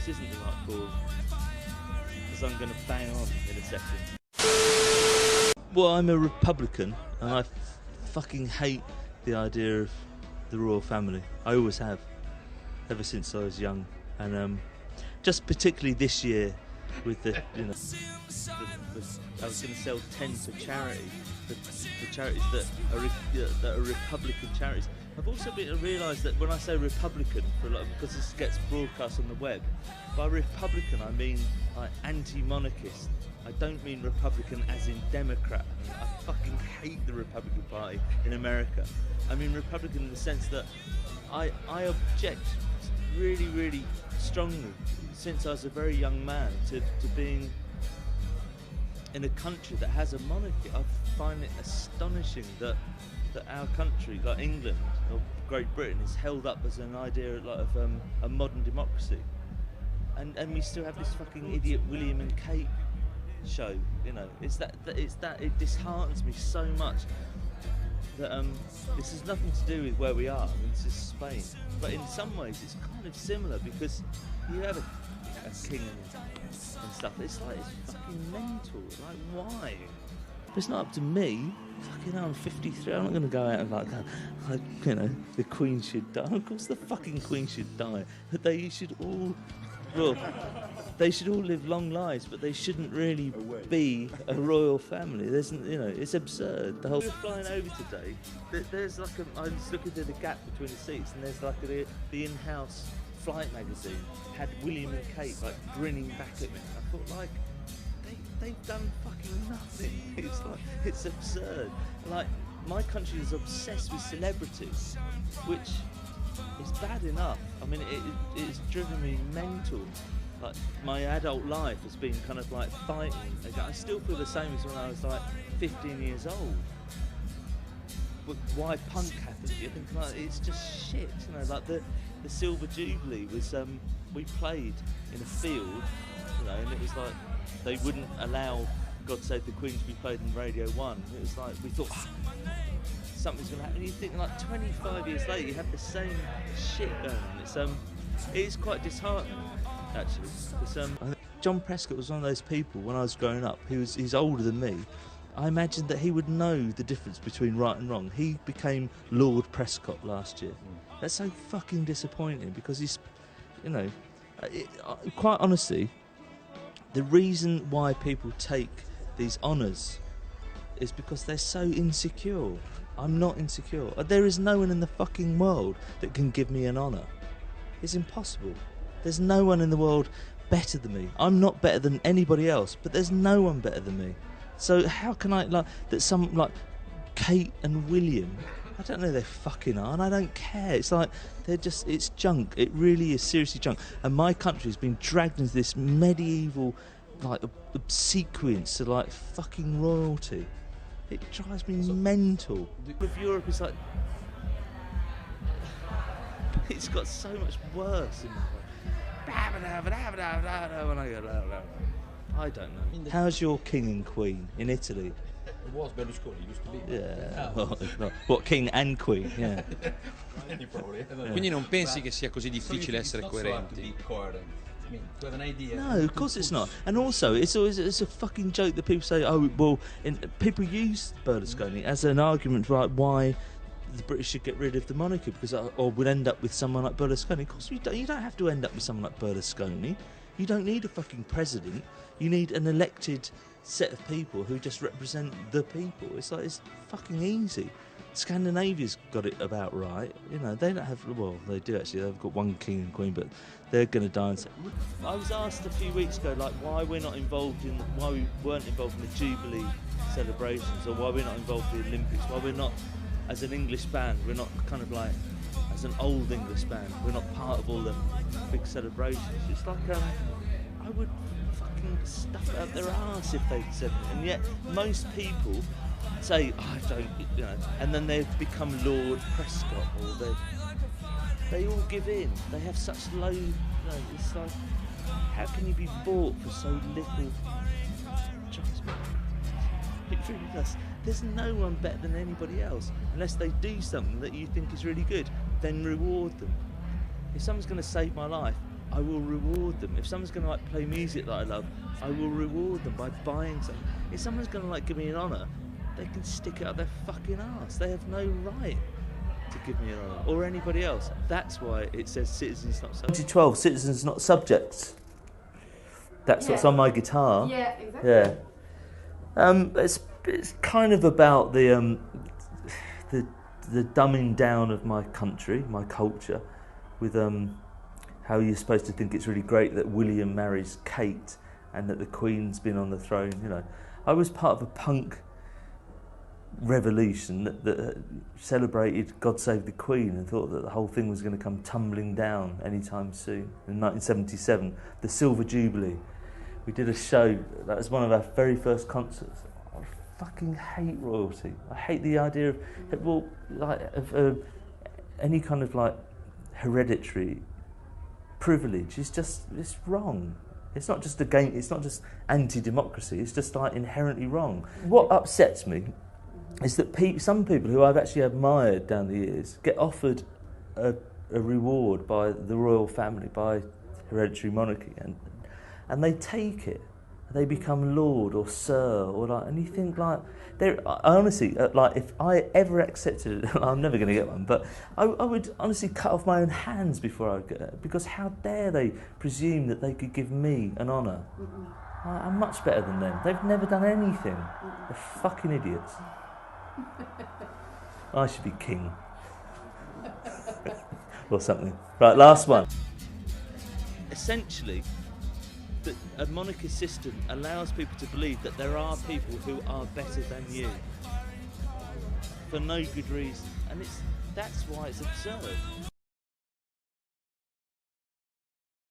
this isn't the right call, because I'm going to bang on in a second. Well, I'm a Republican, and I fucking hate the idea of the royal family. I always have, ever since I was young, and just particularly this year with the, you know, I was going to sell 10 for charity, for charities that are Republican charities. I've also realised that when I say Republican, because this gets broadcast on the web, by Republican I mean like anti-monarchist. I don't mean Republican as in Democrat. I fucking hate the Republican Party in America. I mean Republican in the sense that I object really, really strongly since I was a very young man to being in a country that has a monarchy. I find it astonishing that our country, like England or Great Britain, is held up as an idea of a modern democracy, and we still have this fucking idiot William and Kate show. You know, it disheartens me so much that this has nothing to do with where we are. I mean, this is Spain, but in some ways it's kind of similar because you have a king and stuff. It's like, it's fucking mental. Like, why? It's not up to me. Fucking hell, I'm 53. I'm not going to go out and like, you know, the Queen should die. Of course, the fucking Queen should die. But they should all, well, they should all live long lives. But they shouldn't really be a royal family. There's, you know, it's absurd. The whole. We're flying over today. There's like I was looking through the gap between the seats, and there's like the in-house flight magazine had William and Kate like grinning back at me. I thought, like, they've done fucking nothing. It's like, it's absurd. Like, my country is obsessed with celebrities, which is bad enough. I mean, it's driven me mental. Like, my adult life has been kind of like fighting. I still feel the same as when I was like 15 years old. But why punk happened? You think, like, it's just shit. You know, like the Silver Jubilee was, we played in a field, you know, and it was like, they wouldn't allow God Save the Queen to be played in Radio 1. It was like, we thought, something's going to happen. You think, like, 25 years later, you have the same shit going on. It's quite disheartening, actually. John Prescott was one of those people, when I was growing up, he's older than me. I imagined that he would know the difference between right and wrong. He became Lord Prescott last year. That's so fucking disappointing, because he's, you know, quite honestly, the reason why people take these honours is because they're so insecure. I'm not insecure. There is no one in the fucking world that can give me an honour. It's impossible. There's no one in the world better than me. I'm not better than anybody else, but there's no one better than me. So how can I, like, that some, like, Kate and William, I don't know, they fucking are, and I don't care. It's like, they're just, it's junk. It really is seriously junk. And my country has been dragged into this medieval, like, obsequience to, like, fucking royalty. It drives me mental. Of Europe is like, it's got so much worse in when I go, I don't know. How's your king and queen in Italy? It was Berlusconi, used to be. Yeah. Well, what, king and queen? Yeah. Quindi non pensi che sia così difficile essere coerenti? No, of course it's not. And also, it's a fucking joke that people say, oh, well, people use Berlusconi as an argument for, like, why the British should get rid of the monarchy, because or we'll end up with someone like Berlusconi. Of course, you don't have to end up with someone like Berlusconi. You don't need a fucking president. You need an elected set of people who just represent the people. It's like, it's fucking easy. Scandinavia's got it about right. You know, they don't have, well, they do actually. They've got one king and queen, but they're going to die. I was asked a few weeks ago, like, why we weren't involved in the Jubilee celebrations, or why we're not involved in the Olympics, why we're not, as an English band, we're not kind of like, as an old English band, we're not part of all the big celebrations. It's like, I would fucking stuff it up their arse if they said it. And yet, most people say, oh, I don't, you know, and then they become Lord Prescott, or they all give in. They have such low, you know, it's like, how can you be bought for so little? It really does. There's no one better than anybody else, unless they do something that you think is really good. Then reward them. If someone's going to save my life, I will reward them. If someone's going to like play music that I love, I will reward them by buying something. If someone's going to like give me an honour, they can stick it up their fucking arse. They have no right to give me an honour, or anybody else. That's why it says citizens not subjects. 2012, citizens not subjects. That's what's on my guitar. Yeah, exactly. Yeah. It's kind of about the dumbing down of my country, my culture, with how you're supposed to think it's really great that William marries Kate and that the Queen's been on the throne. You know, I was part of a punk revolution that celebrated God Save the Queen and thought that the whole thing was going to come tumbling down anytime soon. In 1977, the Silver Jubilee, we did a show. That was one of our very first concerts. I fucking hate royalty. I hate the idea of any kind of like hereditary privilege. It's wrong. It's not just it's not just anti-democracy. It's just like inherently wrong. What upsets me is that some people who I've actually admired down the years get offered a reward by the royal family, by hereditary monarchy, and they take it. They become lord or sir, and you think like, I honestly, like if I ever accepted it, I'm never going to get one, but I would honestly cut off my own hands before I would get it, because how dare they presume that they could give me an honour? I'm much better than them. They've never done anything. They're fucking idiots. I should be king. Or something. Right, last one. Essentially, a monarchist system allows people to believe that there are people who are better than you for no good reason, and that's why it's absurd.